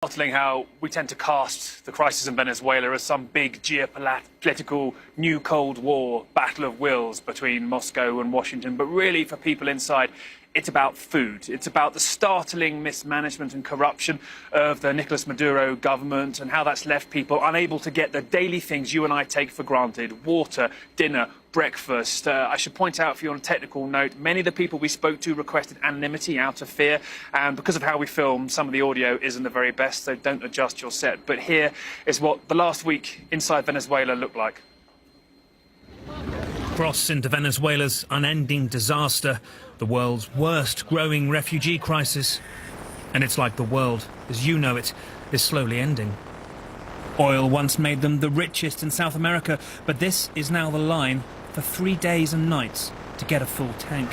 Startling how we tend to cast the crisis in Venezuela as some big geopolitical new Cold War battle of wills between Moscow and Washington, but really for people inside, it's about food. It's about the startling mismanagement and corruption of the Nicolas Maduro government and how that's left people unable to get the daily things you and I take for granted: water, dinner, breakfast. I should point out for you on a technical note, many of the people we spoke to requested anonymity out of fear, and because of how we film, some of the audio isn't the very best, so don't adjust your set. But here is what the last week inside Venezuela looked like. Cross into Venezuela's unending disaster, the world's worst growing refugee crisis. And it's like the world, as you know it, is slowly ending. Oil once made them the richest in South America, but this is now the line for 3 days and nights to get a full tank.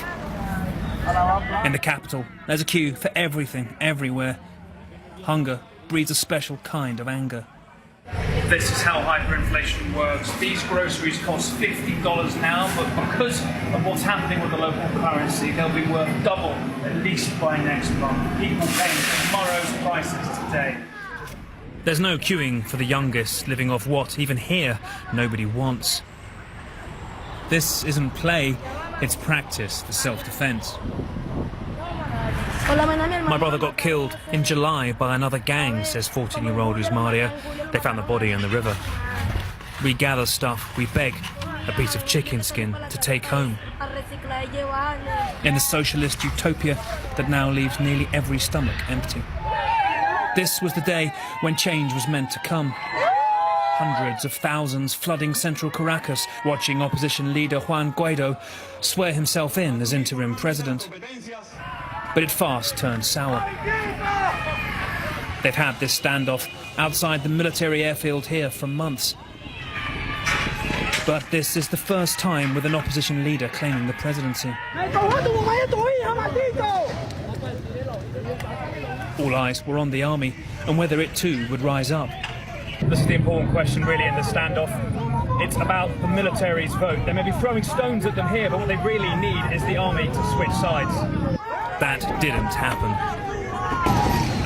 In the capital, there's a queue for everything, everywhere. Hunger breeds a special kind of anger. This is how hyperinflation works. These groceries cost $50 now, but because of what's happening with the local currency, they'll be worth double at least by next month. People paying tomorrow's prices today. There's no queuing for the youngest, living off what, even here, nobody wants. This isn't play, it's practice for self-defense. My brother got killed in July by another gang, says 14-year-old Usmaria. They found the body in the river. We gather stuff, we beg, a piece of chicken skin to take home. In the socialist utopia that now leaves nearly every stomach empty. This was the day when change was meant to come. Hundreds of thousands flooding central Caracas, watching opposition leader Juan Guaido swear himself in as interim president. But it fast turned sour. They've had this standoff outside the military airfield here for months. But this is the first time with an opposition leader claiming the presidency. All eyes were on the army and whether it too would rise up. This is the important question really in the standoff. It's about the military's vote. They may be throwing stones at them here, but what they really need is the army to switch sides. That didn't happen.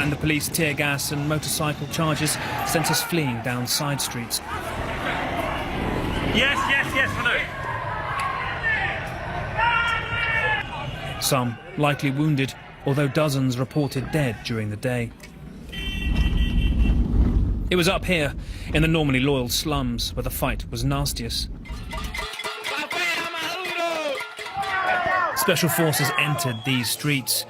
And the police tear gas and motorcycle charges sent us fleeing down side streets. Yes, hello. Some likely wounded, although dozens reported dead during the day. It was up here, in the normally loyal slums, where the fight was nastiest. Special forces entered these streets.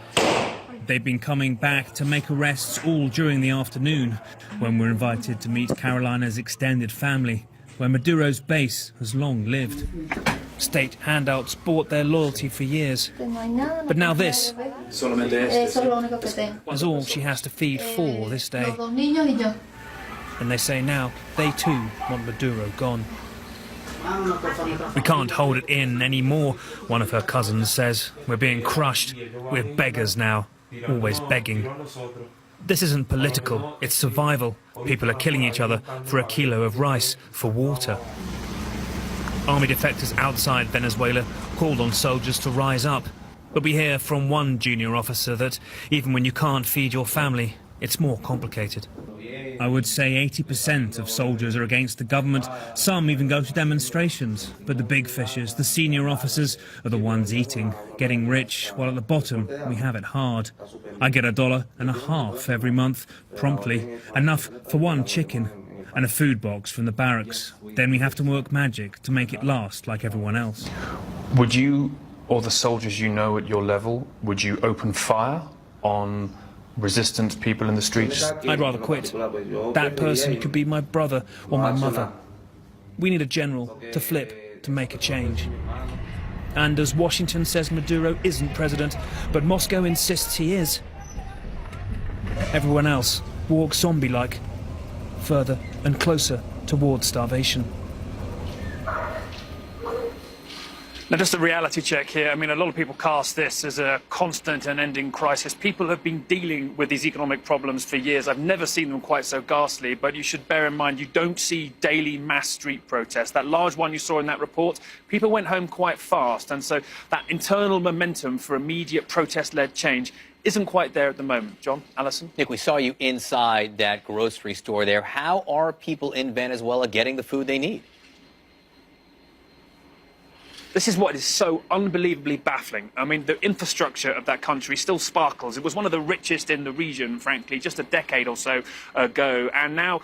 They've been coming back to make arrests all during the afternoon, when we're invited to meet Carolina's extended family, where Maduro's base has long lived. State handouts bought their loyalty for years. But now this is all she has to feed for this day. And they say now they too want Maduro gone. We can't hold it in anymore, one of her cousins says. We're being crushed. We're beggars now, always begging. This isn't political, it's survival. People are killing each other for a kilo of rice, for water. Army defectors outside Venezuela called on soldiers to rise up. But we hear from one junior officer that even when you can't feed your family, it's more complicated. I would say 80% of soldiers are against the government. Some even go to demonstrations. But the big fishers, the senior officers, are the ones eating, getting rich, while at the bottom we have it hard. I get $1.50 every month, promptly, enough for one chicken and a food box from the barracks. Then we have to work magic to make it last like everyone else. Would you, or the soldiers you know at your level, would you open fire on resistant people in the streets? I'd rather quit. That person could be my brother or my mother. We need a general to flip, to make a change. And as Washington says Maduro isn't president, but Moscow insists he is, everyone else walks zombie-like, further and closer towards starvation. Now, just a reality check here. I mean, a lot of people cast this as a constant and ending crisis. People have been dealing with these economic problems for years. I've never seen them quite so ghastly, but you should bear in mind you don't see daily mass street protests. That large one you saw in that report, people went home quite fast, and so that internal momentum for immediate protest-led change isn't quite there at the moment. John, Alison? Nick, we saw you inside that grocery store there. How are people in Venezuela getting the food they need? This is what is so unbelievably baffling. I mean, the infrastructure of that country still sparkles. It was one of the richest in the region, frankly, just a decade or so ago. And now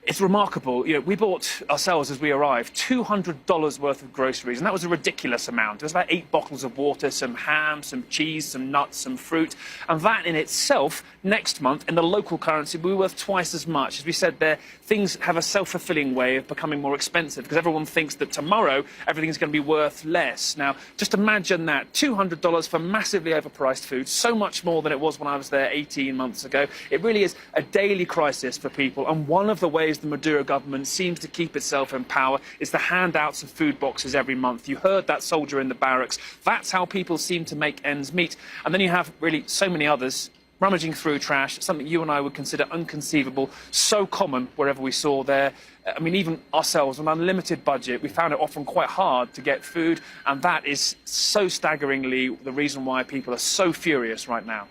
it's remarkable. You know, we bought ourselves, as we arrived, $200 worth of groceries, and that was a ridiculous amount. It was about 8 bottles of water, some ham, some cheese, some nuts, some fruit. And that in itself, next month, in the local currency, will be worth twice as much. As we said there, things have a self-fulfilling way of becoming more expensive because everyone thinks that tomorrow everything's going to be worth less. Now, just imagine that, $200 for massively overpriced food, so much more than it was when I was there 18 months ago. It really is a daily crisis for people, and one of the ways the Maduro government seems to keep itself in power is the handouts of food boxes every month. You heard that soldier in the barracks. That's how people seem to make ends meet. And then you have really so many others rummaging through trash, something you and I would consider unconceivable, so common wherever we saw there. I mean, even ourselves, on an unlimited budget, we found it often quite hard to get food, and that is so staggeringly the reason why people are so furious right now.